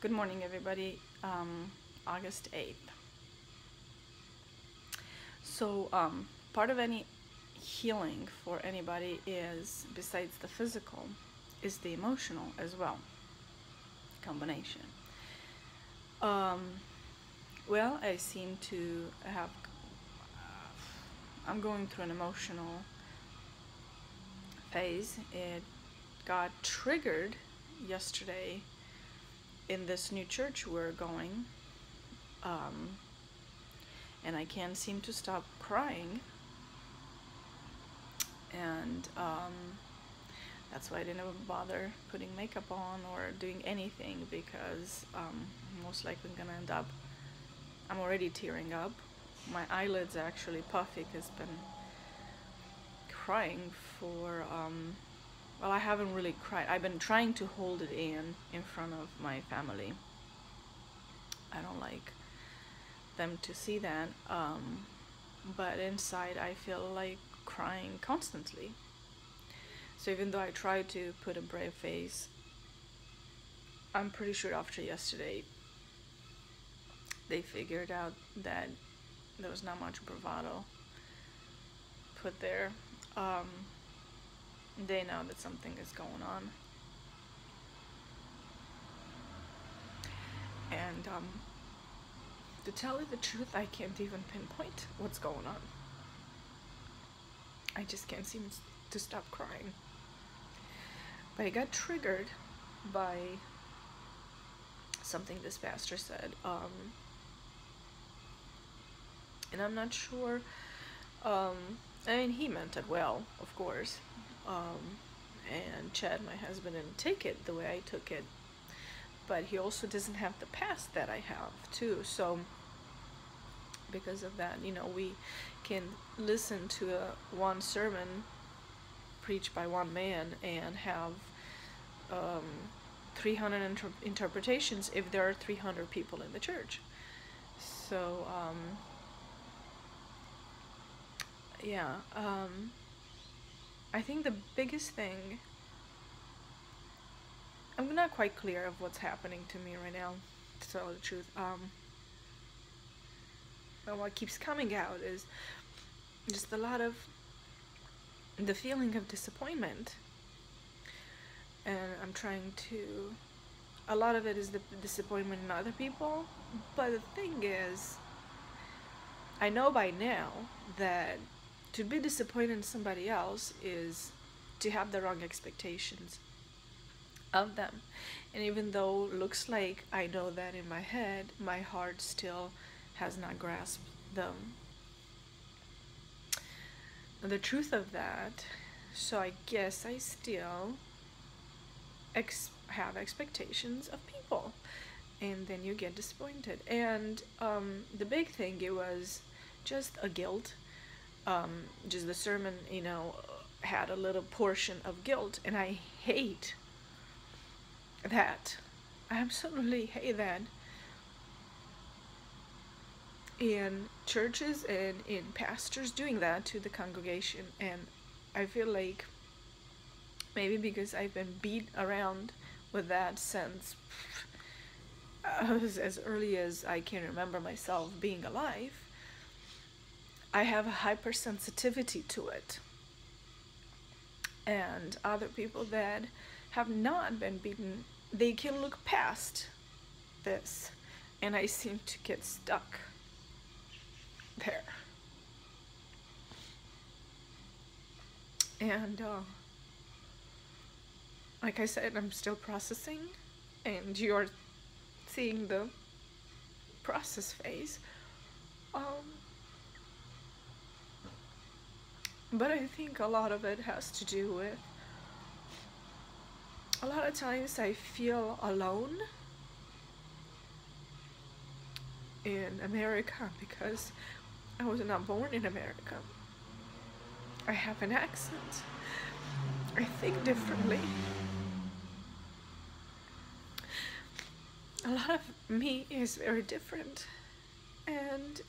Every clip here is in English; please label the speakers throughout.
Speaker 1: Good morning, everybody. August 8th. So, part of any healing for anybody is, besides the physical, is the emotional as well. Combination. Um, well, I seem to have. I'm going through an emotional phase. It got triggered yesterday in this new church we're going. And I can't seem to stop crying, and that's why I didn't even bother putting makeup on or doing anything, because I'm most likely gonna end up, I'm already tearing up. My eyelids are actually puffy because I've been crying for well, I haven't really cried. I've been trying to hold it in front of my family. I don't like them to see that, but inside I feel like crying constantly. So even though I try to put a brave face, I'm pretty sure after yesterday they figured out that there was not much bravado put there. They know that something is going on, and to tell you the truth, I can't even pinpoint what's going on. I just can't seem to stop crying. But I got triggered by something this pastor said, and I'm not sure. I mean, he meant it well, of course. And Chad, my husband, didn't take it the way I took it. But he also doesn't have the past that I have, too. So, because of that, we can listen to one sermon preached by one man and have 300 interpretations if there are 300 people in the church. So, yeah, I think the biggest thing, I'm not quite clear of what's happening to me right now, to tell the truth. But what keeps coming out is just a lot of the feeling of disappointment. And I'm trying to, a lot of it is the disappointment in other people. But the thing is, I know by now that to be disappointed in somebody else is to have the wrong expectations of them. And even though it looks like I know that in my head, my heart still has not grasped them. The truth of that, so I guess I still have expectations of people, and then you get disappointed. And the big thing, it was just a guilt. Just the sermon, had a little portion of guilt, and I hate that. I absolutely hate that in churches and in pastors doing that to the congregation. And I feel like maybe because I've been beat around with that since as early as I can remember myself being alive, I have a hypersensitivity to it. And other people that have not been beaten, they can look past this, and I seem to get stuck there. And like I said, I'm still processing, and you're seeing the process phase. But I think a lot of it has to do with, a lot of times I feel alone in America because I was not born in America. I have an accent. I think differently. A lot of me is very different. And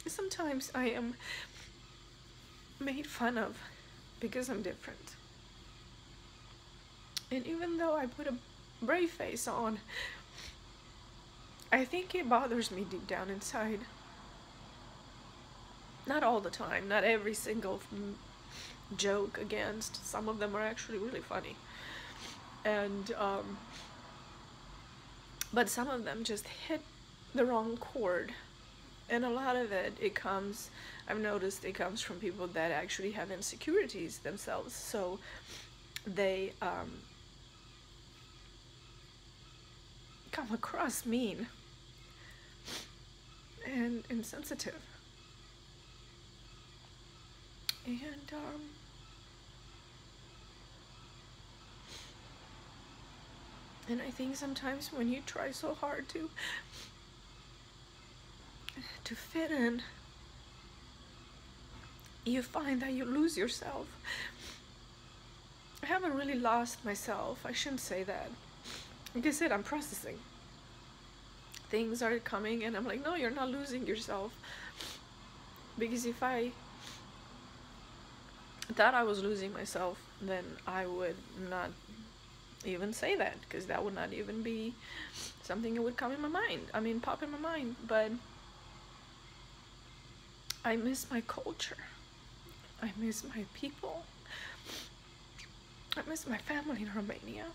Speaker 1: sometimes I am made fun of because I'm different. And even though I put a brave face on. I think it bothers me deep down inside. Not all the time, not every single joke against. Some of them are actually really funny. And, but some of them just hit the wrong chord. And a lot of it comes, I've noticed it comes from people that actually have insecurities themselves. So they come across mean and insensitive. And I think sometimes when you try so hard to fit in, you find that you lose yourself. I haven't really lost myself. I shouldn't say that. Like I said, I'm processing. Things are coming and I'm like, no, you're not losing yourself. Because if I thought I was losing myself, then I would not even say that, because that would not even be something that would come in my mind. I mean, pop in my mind. But I miss my culture. I miss my people. I miss my family in Romania.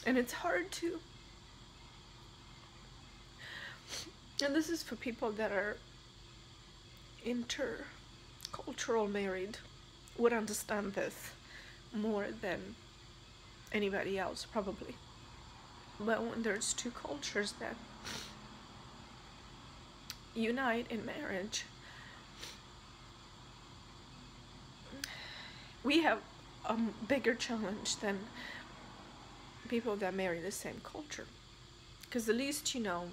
Speaker 1: And it's hard to, and this is for people that are intercultural married, would understand this more than anybody else probably. But when there's two cultures that unite in marriage, we have a bigger challenge than people that marry the same culture. Because the least, you know,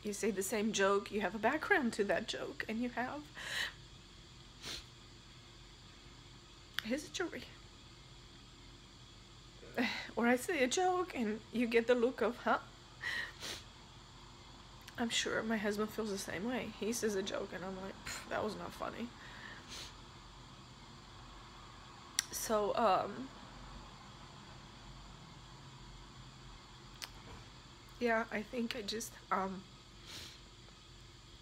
Speaker 1: you say the same joke, you have a background to that joke, and you have history. Or I say a joke and you get the look of, huh? I'm sure my husband feels the same way. He says a joke and I'm like, that was not funny. So, yeah, I think I just,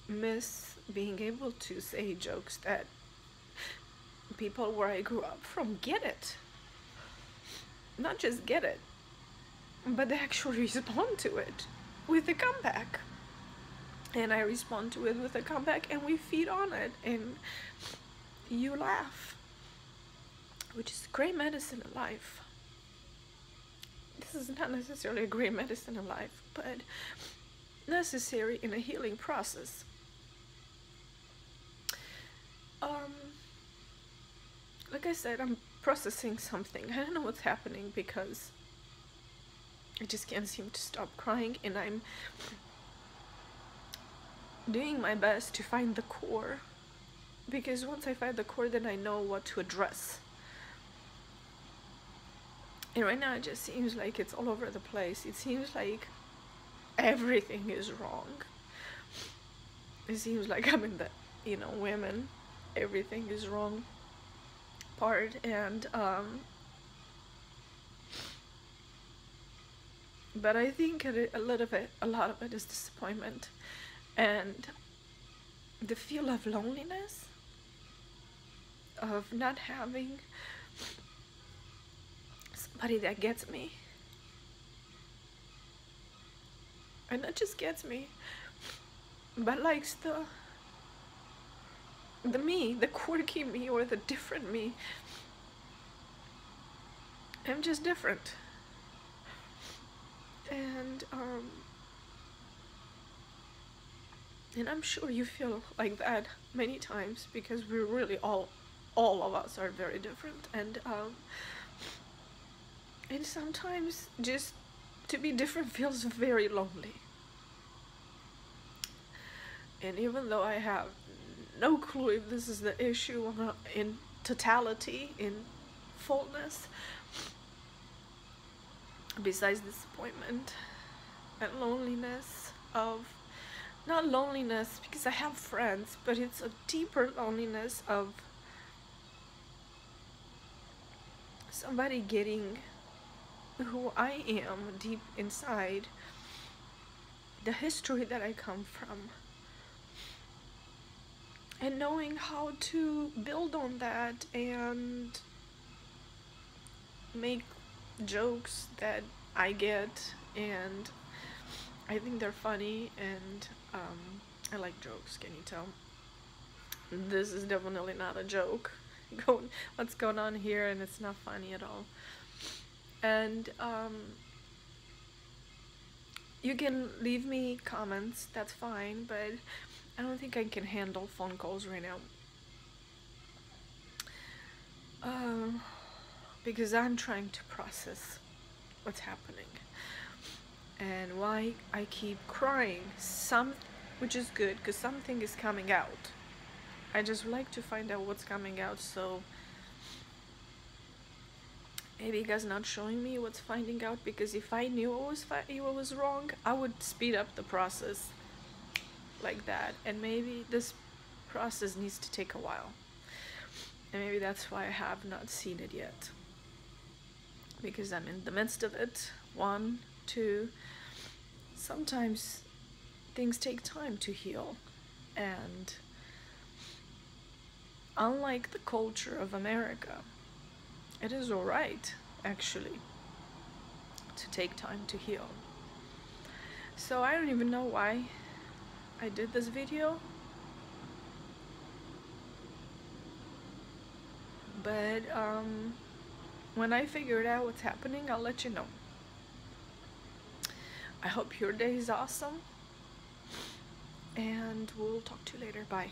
Speaker 1: miss being able to say jokes that people where I grew up from get it. Not just get it, but they actually respond to it with a comeback. And I respond to it with a comeback, and we feed on it, and you laugh, which is great medicine in life. This is not necessarily a great medicine in life, but necessary in a healing process. Like I said, I'm processing something. I don't know what's happening because I just can't seem to stop crying, and I'm doing my best to find the core, because once I find the core, then I know what to address. And right now it just seems like it's all over the place. It seems like everything is wrong. It seems like I'm in the, you know, women, everything is wrong part. And but I think a lot of it is disappointment and the feel of loneliness, of not having somebody that gets me, and not just gets me, but likes the me, the quirky me, or the different me. I'm just different. And I'm sure you feel like that many times, because we're really all of us are very different. And sometimes just to be different feels very lonely. And even though I have no clue if this is the issue in totality, in fullness, besides disappointment and loneliness of, not loneliness because I have friends, but it's a deeper loneliness of
Speaker 2: somebody getting who I am deep inside, the history that I come from, and knowing how to build on that and make jokes that I get, and I think they're funny, and I like jokes, can you tell? This is definitely not a joke. What's going on here, and it's not funny at all. And you can leave me comments, that's fine, but I don't think I can handle phone calls right now. Because I'm trying to process what's happening and why I keep crying. Which is good, because something is coming out. I just like to find out what's coming out, so maybe you guys not showing me what's finding out, because if I knew what was wrong, I would speed up the process like that, and maybe this process needs to take a while, and maybe that's why I have not seen it yet, because I'm in the midst of it. 1, 2, sometimes things take time to heal, and unlike the culture of America, it is alright, actually, to take time to heal. So I don't even know why I did this video, but when I figure out what's happening, I'll let you know. I hope your day is awesome, and we'll talk to you later. Bye.